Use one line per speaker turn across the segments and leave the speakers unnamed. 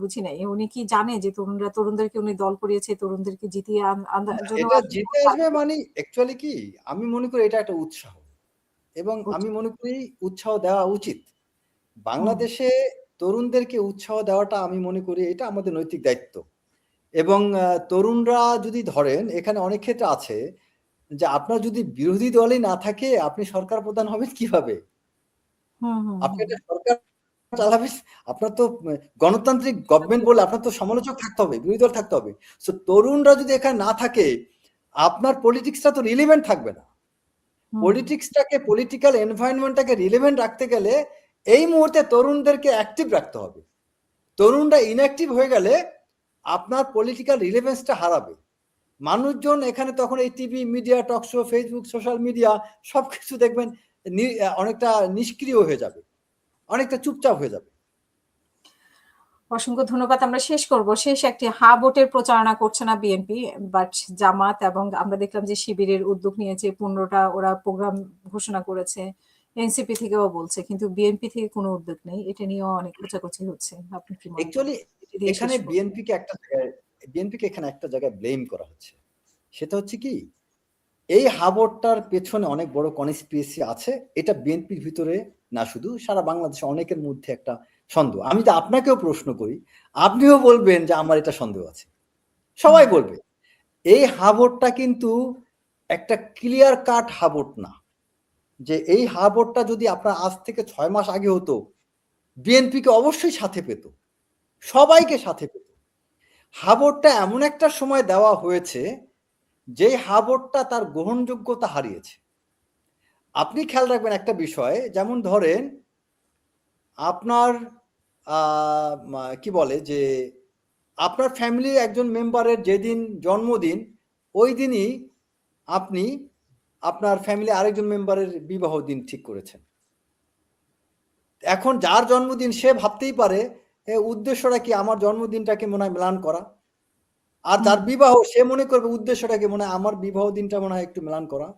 বুঝি নাই। উনি কি জানে যে তরুণদেরকে উনি দল করিয়েছে, তরুণদেরকে জিতিয়ে আনার জন্য
এটা জিতে আসবে মানে অ্যাকচুয়ালি কি আমি মনে করি এটা একটা উৎসাহ, এবং আমি মনে করি উৎসাহ দেওয়া উচিত। বাংলাদেশে তরুণদেরকে উৎসাহ দেওয়াটা আমি মনে করি এটা আমাদের নৈতিক দায়িত্ব। এবং তরুণরা যদি ধরেন এখানে অনেক ক্ষেত্রে আছে যে আপনার যদি বিরোধী দলই না থাকে আপনি সরকার প্রধান হবেন কিভাবে? আপনি একটা সরকার চালাবেন, আপনার তো গণতান্ত্রিক গভর্নমেন্ট বলে আপনার তো সমালোচক থাকতে হবে, বিরোধী দল থাকতে হবে। সো তরুণরা যদি এখানে না থাকে আপনার পলিটিক্সটা তো রিলেভেন্ট থাকবে না। পলিটিক্সটাকে, পলিটিক্যাল এনভায়রনমেন্টটাকে রিলেভেন্ট রাখতে গেলে এই মুহূর্তে তরুণদেরকে অ্যাক্টিভ রাখতে হবে। তরুণরা ইনঅ্যাক্টিভ হয়ে গেলে আপনার পলিটিক্যাল রিলেভেন্সটা হারাবে। মানুষজন এখানে তখন এই TV, media, talk show, Facebook, social media সবকিছু দেখবেন অনেকটা নিষ্ক্রিয় হয়ে যাবে, অনেকটা চুপচাপ হয়ে যাবে।
অসংখ্য ধন্যবাদ। আমরা শেষ করব। শেষ একটি হা ভোটের প্রচারণা করছে না বিএনপি, বাট জামাত এবং আমরা দেখলাম যে শিবিরের উদ্যোগ নিয়েছে, 15টা ওরা প্রোগ্রাম ঘোষণা করেছে, এনসিপি থেকেও বলছে, কিন্তু বিএনপি থেকে কোনো উদ্যোগ নেই। এটা নিয়েও অনেক খোঁচাখুচি হচ্ছে। আপনি কি মনে করেন?
এখানে বিএনপিকে এখানে একটা জায়গায় ব্লেম করা হচ্ছে। সেটা হচ্ছে কি এই হাবরটার পেছনে অনেক বড় কনস্পিরেসি আছে। এটা বিএনপির ভিতরে না, শুধু সারা বাংলাদেশে অনেকের মধ্যে একটা সন্দেহ। আমি তো আপনাকেও প্রশ্ন করি, আপনিও বলবেন যে আমার এটা সন্দেহ আছে, সবাই বলবে। এই হাবরটা কিন্তু একটা ক্লিয়ার কাট হাবট না, যে এই হাবরটা যদি আপনার আজ থেকে 6 মাস আগে হতো বিএনপিকে অবশ্যই সাথে পেত, সবাইকে সাথে পেত। হাবরটা এমন একটা সময় দেওয়া হয়েছে যে হাবরটা তার গ্রহণযোগ্যতা হারিয়েছে। আপনি খেয়াল রাখবেন একটা বিষয়, যেমন ধরেন আপনার কি বলে যে আপনার ফ্যামিলির একজন মেম্বারের যেদিন জন্মদিন ওই দিনই আপনি আপনার ফ্যামিলি আরেকজন মেম্বারের বিবাহ দিন ঠিক করেছেন। এখন যার জন্মদিন সে ভাবতেই পারে উদ্দেশ্যটা কি আমার জন্মদিনটাকে মনে হয় মেলান করা, আর যার বিবাহ সে মনে করবে উদ্দেশ্যটাকে মনে হয় আমার বিবাহ দিনটা মনে হয় একটু মেলান করা।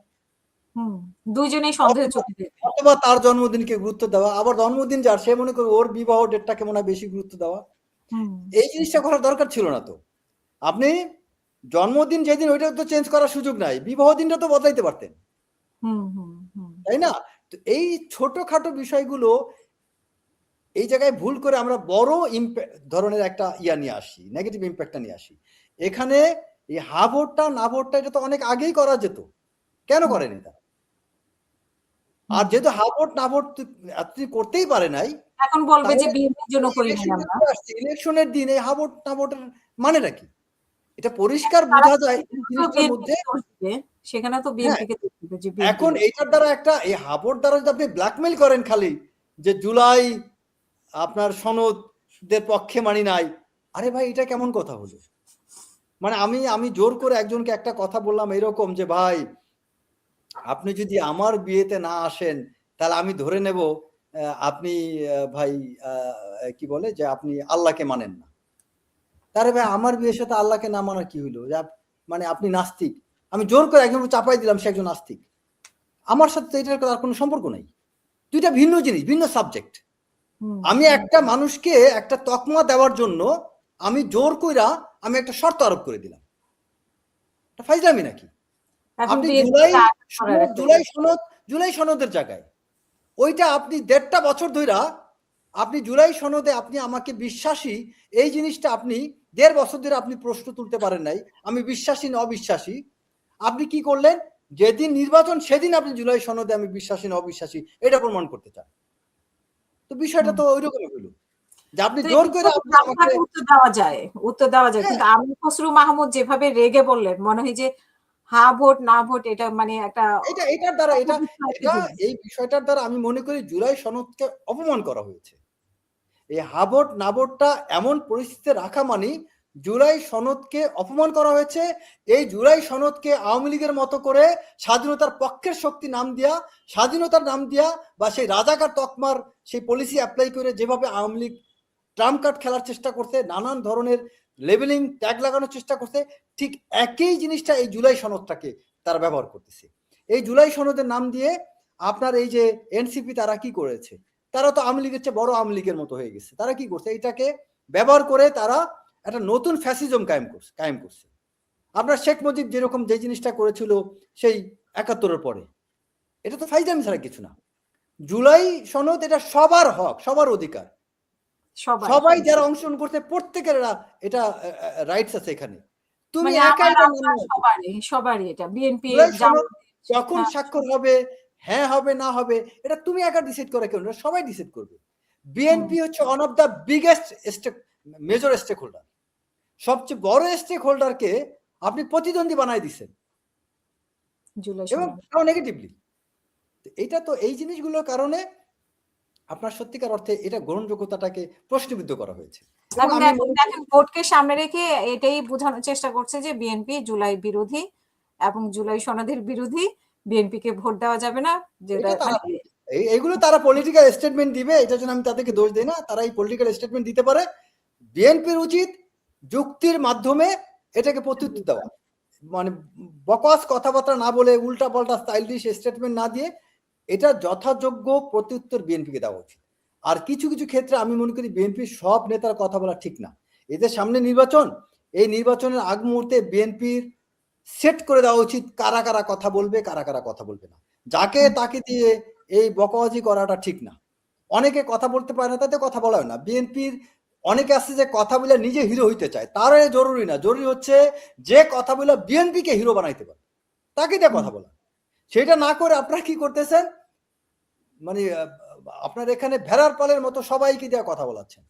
দুইজনেই সন্দেহ চোখে দেখবে,
অথবা তার জন্মদিনকে গুরুত্ব দেওয়া, আবার জন্মদিন যার সে মনে করবে ওর বিবাহ ডেটটাকে মনে হয় বেশি গুরুত্ব দেওয়া। এই জিনিসটা করার দরকার ছিল না তো। আপনি জন্মদিন যেদিন ওইটা তো চেঞ্জ করার সুযোগ নাই, বিবাহ দিনটা তো বদলাইতে পারতেন, তাই না? তো এই ছোটখাটো বিষয়গুলো এই জায়গায় ভুল করে আমরা বড় ধরনের একটা নিয়ে আসি, নেগেটিভ ইম্প্যাক্টটা নিয়ে আসি। এখানে এই হা ভোটটা না ভোটটা এটা তো অনেক আগেই করা যেত, কেন করেনি তারা? আর যেহেতু হা ভোট না ভোট আপনি করতেই পারে নাই,
এখন বলবে যে বিএনপির জন্য করি নাই আমরা।
ইলেকশনের দিন এই হা ভোট না ভোটের মানেটা কি? এটা পরিষ্কার বোঝা যায় জিনিসটার মধ্যে।
সেখানে তো বিএনপিকে দেখবে যে
এখন এইটার দ্বারা একটা এই হা ভোট দ্বারা যদি আপনি ব্ল্যাকমেইল করেন খালি যে জুলাই আপনার সনদের পক্ষে মানি নাই, আরে ভাই এটা কেমন কথা হলো? মানে আমি জোর করে একজনকে একটা কথা বললাম এরকম যে ভাই আপনি যদি আমার বিয়েতে না আসেন তাহলে আমি ধরে নেব আপনি ভাই কি বলে যে আপনি আল্লাহকে মানেন না। তারে ভাই আমার বিয়ের সাথে আল্লাহকে না মানার কি হইলো? মানে আপনি নাস্তিক। আমি জোর করে একজন চাপাই দিলাম সে একজন নাস্তিক। আমার সাথে এটার আর কোনো সম্পর্ক নাই। দুইটা ভিন্ন জিনিস, ভিন্ন সাবজেক্ট। আমি একটা মানুষকে একটা তকমা দেওয়ার জন্য আমি জোর কইরা আমি একটা শর্ত আরোপ করে দিলাম, এটা ফাইজলামি নাকি? আপনি জুলাই সনদের জায়গায় ওইটা আপনি 1.5 বছর ধইরা আপনি জুলাই সনদে আপনি আমাকে বিশ্বাসী এই জিনিসটা আপনি 1.5 বছর ধরে আপনি প্রশ্ন তুলতে পারেন নাই, আমি বিশ্বাসী না অবিশ্বাসী। আপনি কি করলেন? যেদিন নির্বাচন সেদিন আপনি জুলাই সনদে আমি বিশ্বাসী না অবিশ্বাসী এটা প্রমাণ করতে চান। তো বিষয়টা তো ওইরকমই হলো যে আপনি জোর করে
উত্তর দেওয়া যায় কিন্তু আমির খসরু মাহমুদ যেভাবে রেগে বললেন মনে হয় যে হা ভোট না ভোট এটা মানে একটা
এটার দ্বারা এই বিষয়টার দ্বারা আমি মনে করি জুলাই সনদকে অপমান করা হয়েছে। এই হা ভোট না ভোটটা এমন পরিস্থিতিতে রাখা মানে জুলাই সনদকে অপমান করা হয়েছে। এই জুলাই সনদকে আওয়ামী লীগের মতো করে স্বাধীনতার পক্ষের শক্তি নাম দিয়া, স্বাধীনতার নাম দিয়া বা সেই রাজাকার তকমার সেই পলিসি অ্যাপ্লাই করে যেভাবে আওয়ামী লীগ ট্রাম্প কার্ড খেলার চেষ্টা করছে, নানান ধরনের লেবেলিং ট্যাগ লাগানোর চেষ্টা করছে, ঠিক একই জিনিসটা এই জুলাই সনদটাকে তারা ব্যবহার করতেছে। এই জুলাই সনদের নাম দিয়ে আপনার এই যে এনসিপি তারা কি করেছে, তারা তো আওয়ামী লীগের চেয়ে বড় আওয়ামী লীগের মতো হয়ে গেছে। তারা কি করছে, এটাকে ব্যবহার করে তারা একটা নতুন ফ্যাসিজম কায়েম করছে। আপনার শেখ মুজিব যেরকম যে জিনিসটা করেছিল সেই ৭১-এর পরে, এটা তো ফাইজলামি ছাড়া কিছু না। জুলাই সনদ এটা সবার হক, সবার অধিকার, সবাই যারা অংশগ্রহণ করতে প্রত্যেকের এটা রাইটস আছে এখানে। তুমি একাই
সবারই এটা বিএনপি
যখন স্বাক্ষর হবে, হ্যাঁ হবে না হবে, এটা তুমি একা ডিসাইড করে কেন, সবাই ডিসাইড করবে। বিএনপি হচ্ছে one of the biggest major stakeholder, সবচেয়ে বড় স্টেক হোল্ডারকে আপনি প্রতিদ্বন্দ্বী বানাই দিচ্ছেন এবং নেগেটিভলি। এটা তো এই জিনিসগুলোর কারণে আপনার সত্যিকার অর্থে এটা গ্রহণযোগ্যতাটাকে প্রশ্নবিদ্ধ করা হয়েছে।
দেখেন ভোটকে সামনে রেখে এটাই বোঝানোর চেষ্টা করছে যে বিএনপি জুলাই বিরোধী এবং জুলাই সনদের বিরোধী, বিএনপি কে ভোট দেওয়া যাবে না।
এইগুলো তারা পলিটিক্যাল স্টেটমেন্ট দিবে, এটার জন্য আমি তাদেরকে দোষ দিই না। তারা এই পলিটিক্যাল স্টেটমেন্ট দিতে পারে। বিএনপির উচিত যুক্তির মাধ্যমে এটাকে প্রত্যুত্তর দেওয়া, মানে বকস কথাবার্তা না বলে উল্টা পাল্টা স্টাইলিশ স্টেটমেন্ট না দিয়ে এটা যথাযোগ্য প্রত্যুত্তর বিএনপিকে দেওয়া উচিত। আর কিছু কিছু ক্ষেত্রে আমি মনে করি বিএনপির সব নেতার কথা বলা ঠিক না। এদের সামনে নির্বাচন, এই নির্বাচনের আগ মুহূর্তে বিএনপির সেট করে দেওয়া উচিত কারা কারা কথা বলবে, কারা কারা কথা বলবে না। যাকে তাকে দিয়ে এই বকবাজি করাটা ঠিক না। অনেকে কথা বলতে পারে না, তাতে কথা বলা হয় না। বিএনপির অনেকে আছে যে কথা বলে নিজে হিরো হইতে চায়, তার জরুরি না। জরুরি হচ্ছে যে কথা বলে বিএনপিকে হিরো বানাইতে পারে, তাকে দিয়ে কথা বলা। সেটা না করে আপনারা কি করতেছেন, মানে আপনার এখানে ভেড়ার পালের মতো সবাইকে দিয়ে কথা বলাচ্ছেন।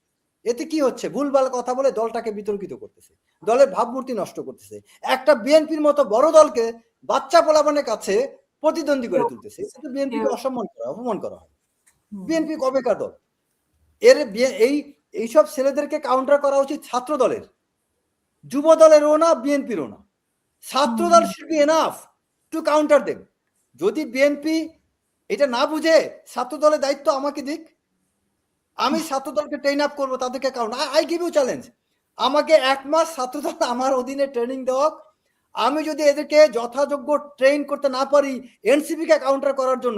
এতে কি হচ্ছে, ভুলভাল কথা বলে দলটাকে বিতর্কিত করতেছে, দলের ভাবমূর্তি নষ্ট করতেছে, একটা বিএনপির মতো বড় দলকে বাচ্চা পোলাপানের কাছে প্রতিদ্বন্দ্বী করে তুলতেছে। এটা তো বিএনপিকে অসম্মান করা, অপমান করা হয়। বিএনপি কবেকার দল? এইসব ছেলেদেরকে কাউন্টার করা উচিত ছাত্র দলের, যুব দলেরও না, বিএনপিরও না। ছাত্র দল should be enough to counter them. যদি বিএনপি এটা না বুঝে ছাত্র দলের দায়িত্ব আমাকে দিক, আমি ছাত্র দলকে ট্রেন আপ করবো, তাদেরকে আই গিভ ইউ চ্যালেঞ্জ। আমাকে 1 মাস ছাত্র দল আমার অধীনে ট্রেনিং দেওয়া, আমি যদি এদেরকে যথাযোগ্য ট্রেন করতে না পারি এনসিপি কে কাউন্টার করার জন্য,